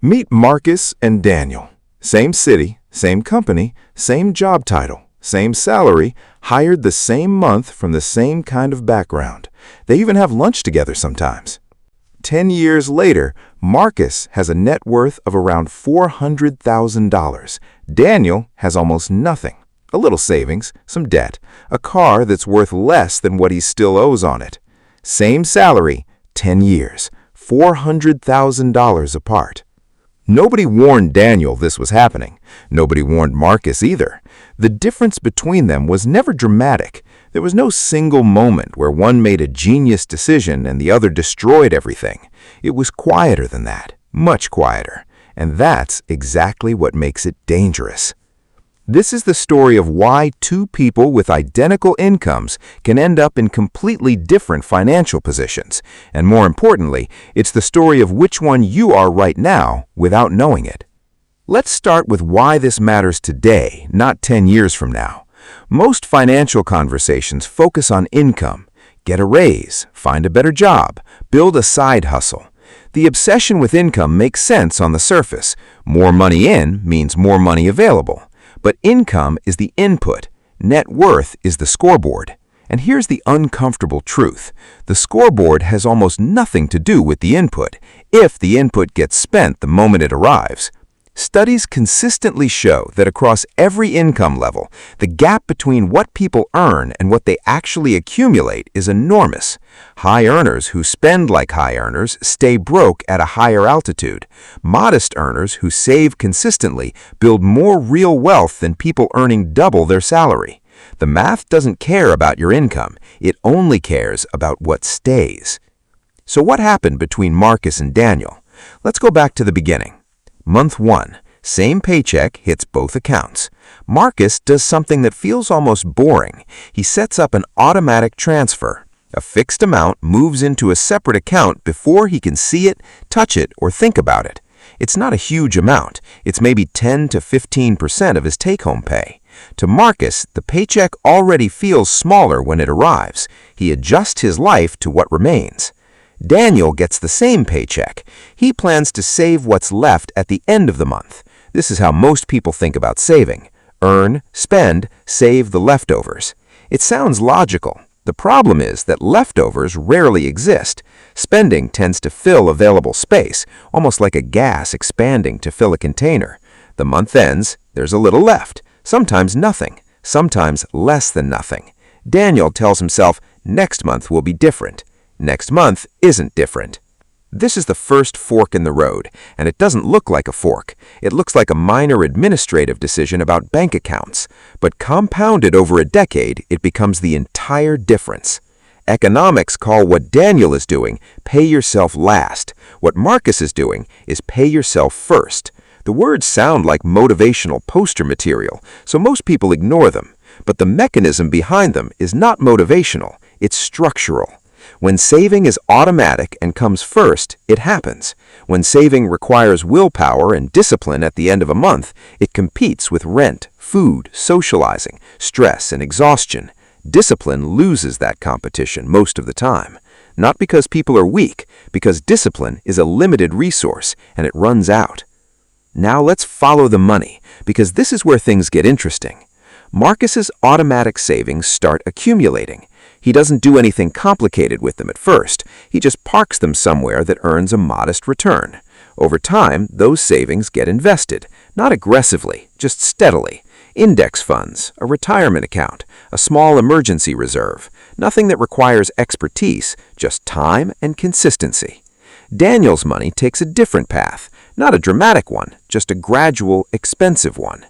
Meet Marcus and Daniel. Same city, same company, same job title, same salary, hired the same month from the same kind of background. They even have lunch together sometimes. 10 years later, Marcus has a net worth of around $400,000. Daniel has almost nothing. A little savings, some debt, a car that's worth less than what he still owes on it. Same salary, 10 years, $400,000 apart. Nobody warned Daniel this was happening. Nobody warned Marcus either. The difference between them was never dramatic. There was no single moment where one made a genius decision and the other destroyed everything. It was quieter than that, much quieter. And that's exactly what makes it dangerous. This is the story of why two people with identical incomes can end up in completely different financial positions. And more importantly, it's the story of which one you are right now without knowing it. Let's start with why this matters today, not 10 years from now. Most financial conversations focus on income. Get a raise, find a better job, build a side hustle. The obsession with income makes sense on the surface. More money in means more money available. But income is the input. Net worth is the scoreboard. And here's the uncomfortable truth. The scoreboard has almost nothing to do with the input, if the input gets spent the moment it arrives. Studies consistently show that across every income level, the gap between what people earn and what they actually accumulate is enormous. High earners who spend like high earners stay broke at a higher altitude. Modest earners who save consistently build more real wealth than people earning double their salary. The math doesn't care about your income. It only cares about what stays. So what happened between Marcus and Daniel? Let's go back to the beginning. Month 1, same paycheck hits both accounts. Marcus does something that feels almost boring. He sets up an automatic transfer. A fixed amount moves into a separate account before he can see it, touch it, or think about it. It's not a huge amount. It's maybe 10 to 15% of his take-home pay. To Marcus, the paycheck already feels smaller when it arrives. He adjusts his life to what remains. Daniel gets the same paycheck. He plans to save what's left at the end of the month. This is how most people think about saving. Earn, spend, save the leftovers. It sounds logical. The problem is that leftovers rarely exist. Spending tends to fill available space, almost like a gas expanding to fill a container. The month ends, there's a little left. Sometimes nothing. Sometimes less than nothing. Daniel tells himself, next month will be different. Next month isn't different. This is the first fork in the road, and it doesn't look like a fork. It looks like a minor administrative decision about bank accounts. But compounded over a decade, it becomes the entire difference. Economics call what Daniel is doing, pay yourself last. What Marcus is doing is pay yourself first. The words sound like motivational poster material, so most people ignore them. But the mechanism behind them is not motivational, it's structural. When saving is automatic and comes first, it happens. When saving requires willpower and discipline at the end of a month, it competes with rent, food, socializing, stress, and exhaustion. Discipline loses that competition most of the time. Not because people are weak, because discipline is a limited resource and it runs out. Now let's follow the money, because this is where things get interesting. Marcus's automatic savings start accumulating. He doesn't do anything complicated with them at first. He just parks them somewhere that earns a modest return. Over time, those savings get invested, not aggressively, just steadily. Index funds, a retirement account, a small emergency reserve. Nothing that requires expertise, just time and consistency. Daniel's money takes a different path, not a dramatic one, just a gradual, expensive one.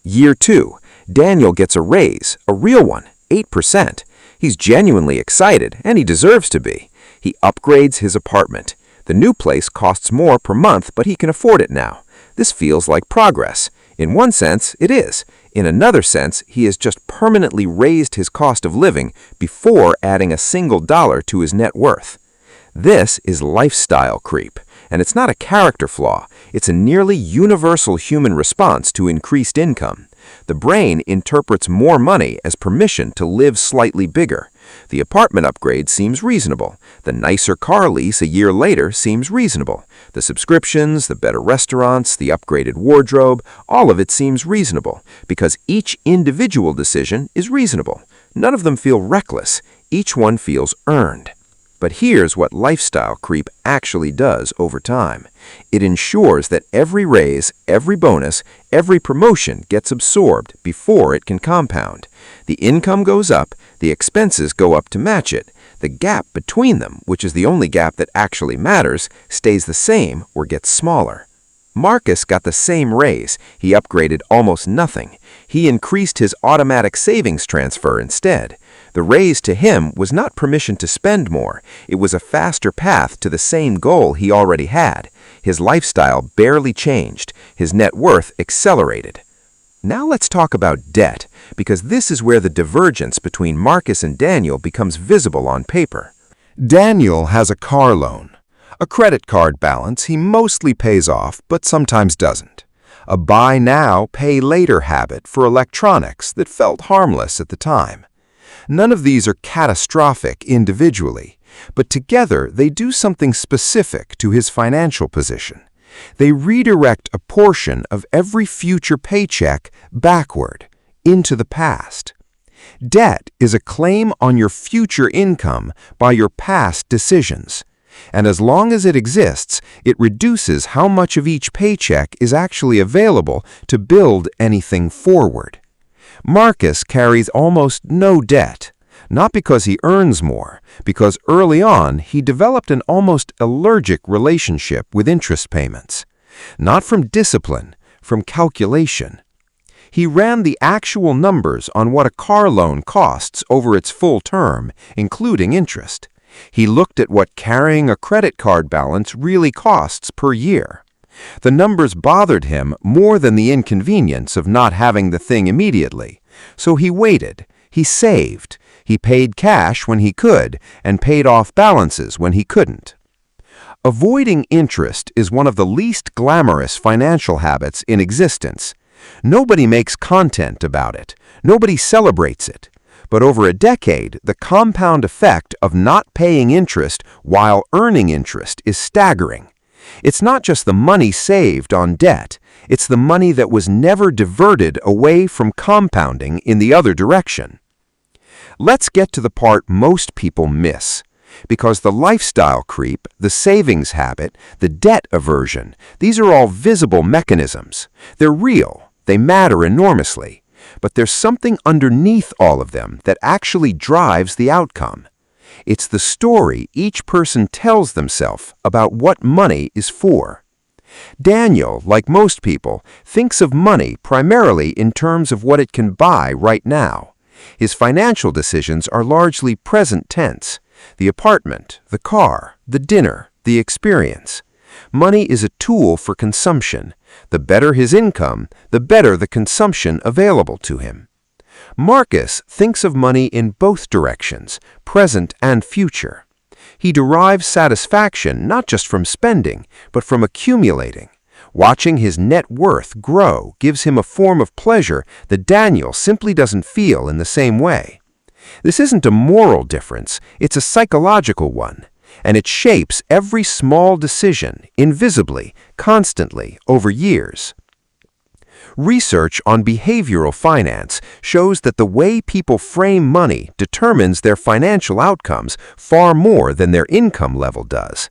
Year 2, Daniel gets a raise, a real one, 8%. He's genuinely excited, and he deserves to be. He upgrades his apartment. The new place costs more per month, but he can afford it now. This feels like progress. In one sense, it is. In another sense, he has just permanently raised his cost of living before adding a single dollar to his net worth. This is lifestyle creep, and it's not a character flaw. It's a nearly universal human response to increased income. The brain interprets more money as permission to live slightly bigger. The apartment upgrade seems reasonable. The nicer car lease a year later seems reasonable. The subscriptions, the better restaurants, the upgraded wardrobe, all of it seems reasonable because each individual decision is reasonable. None of them feel reckless. Each one feels earned. But here's what lifestyle creep actually does over time. It ensures that every raise, every bonus, every promotion gets absorbed before it can compound. The income goes up, the expenses go up to match it. The gap between them, which is the only gap that actually matters, stays the same or gets smaller. Marcus got the same raise. He upgraded almost nothing. He increased his automatic savings transfer instead. The raise to him was not permission to spend more. It was a faster path to the same goal he already had. His lifestyle barely changed. His net worth accelerated. Now let's talk about debt, because this is where the divergence between Marcus and Daniel becomes visible on paper. Daniel has a car loan, a credit card balance he mostly pays off but sometimes doesn't, a buy now, pay later habit for electronics that felt harmless at the time. None of these are catastrophic individually, but together they do something specific to his financial position. They redirect a portion of every future paycheck backward, into the past. Debt is a claim on your future income by your past decisions. And as long as it exists, it reduces how much of each paycheck is actually available to build anything forward. Marcus carries almost no debt, not because he earns more, because early on he developed an almost allergic relationship with interest payments. Not from discipline, from calculation. He ran the actual numbers on what a car loan costs over its full term, including interest. He looked at what carrying a credit card balance really costs per year. The numbers bothered him more than the inconvenience of not having the thing immediately. So he waited, he saved, he paid cash when he could, and paid off balances when he couldn't. Avoiding interest is one of the least glamorous financial habits in existence. Nobody makes content about it. Nobody celebrates it. But over a decade, the compound effect of not paying interest while earning interest is staggering. It's not just the money saved on debt, it's the money that was never diverted away from compounding in the other direction. Let's get to the part most people miss. Because the lifestyle creep, the savings habit, the debt aversion, these are all visible mechanisms. They're real, they matter enormously. But there's something underneath all of them that actually drives the outcome. It's the story each person tells themselves about what money is for. Daniel, like most people, thinks of money primarily in terms of what it can buy right now. His financial decisions are largely present tense. The apartment, the car, the dinner, the experience. Money is a tool for consumption. The better his income, the better the consumption available to him. Marcus thinks of money in both directions, present and future. He derives satisfaction not just from spending, but from accumulating. Watching his net worth grow gives him a form of pleasure that Daniel simply doesn't feel in the same way. This isn't a moral difference, it's a psychological one, and it shapes every small decision, invisibly, constantly, over years. Research on behavioral finance shows that the way people frame money determines their financial outcomes far more than their income level does.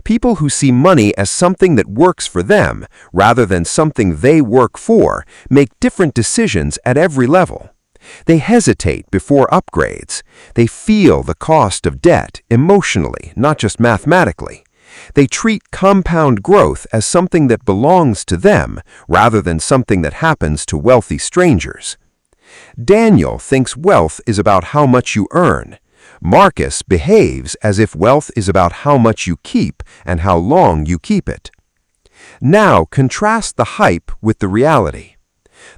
People who see money as something that works for them, rather than something they work for, make different decisions at every level. They hesitate before upgrades. They feel the cost of debt emotionally, not just mathematically. They treat compound growth as something that belongs to them, rather than something that happens to wealthy strangers. Daniel thinks wealth is about how much you earn. Marcus behaves as if wealth is about how much you keep and how long you keep it. Now contrast the hype with the reality.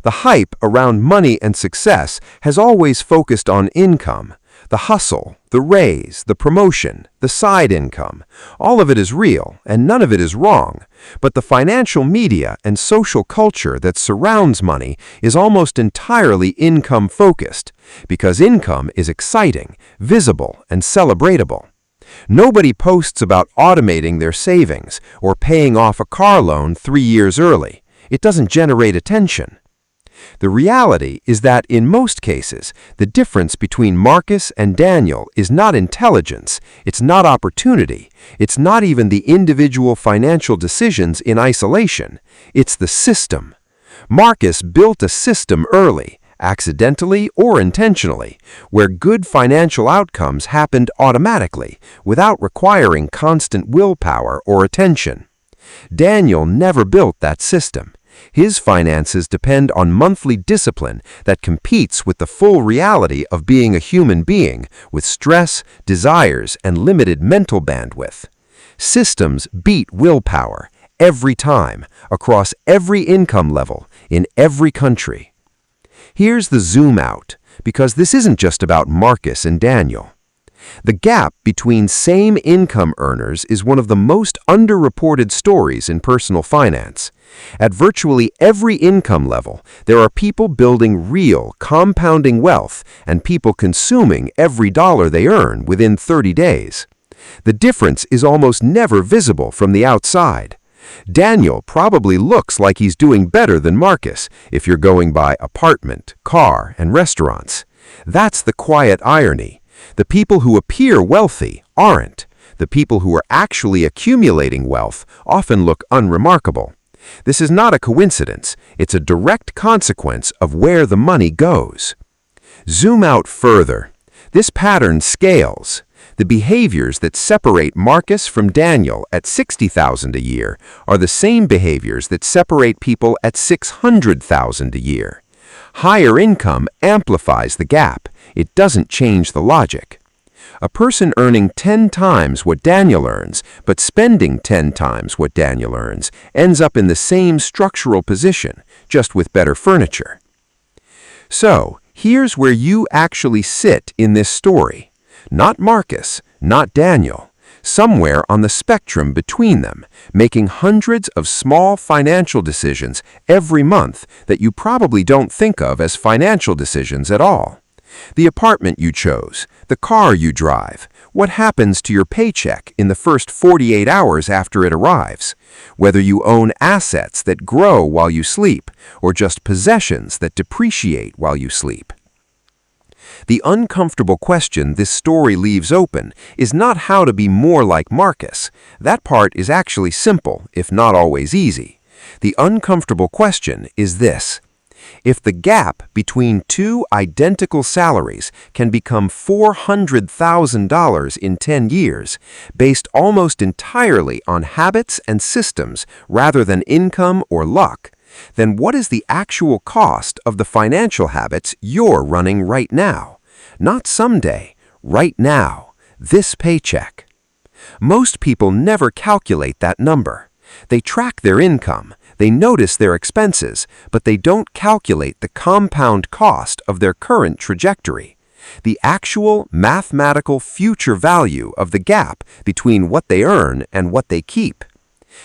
The hype around money and success has always focused on income. The hustle, the raise, the promotion, the side income, all of it is real and none of it is wrong. But the financial media and social culture that surrounds money is almost entirely income-focused, because income is exciting, visible, and celebratable. Nobody posts about automating their savings or paying off a car loan 3 years early. It doesn't generate attention. The reality is that in most cases, the difference between Marcus and Daniel is not intelligence, it's not opportunity, it's not even the individual financial decisions in isolation, it's the system. Marcus built a system early, accidentally or intentionally, where good financial outcomes happened automatically, without requiring constant willpower or attention. Daniel never built that system. His finances depend on monthly discipline that competes with the full reality of being a human being with stress, desires, and limited mental bandwidth. Systems beat willpower every time, across every income level, in every country. Here's the zoom out, because this isn't just about Marcus and Daniel. The gap between same income earners is one of the most underreported stories in personal finance. At virtually every income level, there are people building real, compounding wealth and people consuming every dollar they earn within 30 days. The difference is almost never visible from the outside. Daniel probably looks like he's doing better than Marcus if you're going by apartment, car, and restaurants. That's the quiet irony. The people who appear wealthy aren't. The people who are actually accumulating wealth often look unremarkable. This is not a coincidence. It's a direct consequence of where the money goes. Zoom out further. This pattern scales. The behaviors that separate Marcus from Daniel at $60,000 a year are the same behaviors that separate people at $600,000 a year. Higher income amplifies the gap. It doesn't change the logic. A person earning 10 times what Daniel earns, but spending 10 times what Daniel earns, ends up in the same structural position, just with better furniture. So, here's where you actually sit in this story. Not Marcus, not Daniel. Somewhere on the spectrum between them, making hundreds of small financial decisions every month that you probably don't think of as financial decisions at all. The apartment you chose, the car you drive, what happens to your paycheck in the first 48 hours after it arrives, whether you own assets that grow while you sleep or just possessions that depreciate while you sleep. The uncomfortable question this story leaves open is not how to be more like Marcus. That part is actually simple, if not always easy. The uncomfortable question is this: if the gap between two identical salaries can become $400,000 in 10 years, based almost entirely on habits and systems rather than income or luck, then what is the actual cost of the financial habits you're running right now? Not someday, right now, this paycheck. Most people never calculate that number. They track their income, they notice their expenses, but they don't calculate the compound cost of their current trajectory, the actual mathematical future value of the gap between what they earn and what they keep.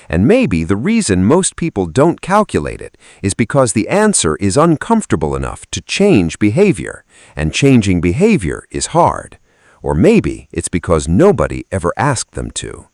And maybe the reason most people don't calculate it is because the answer is uncomfortable enough to change behavior, and changing behavior is hard. Or maybe it's because nobody ever asked them to.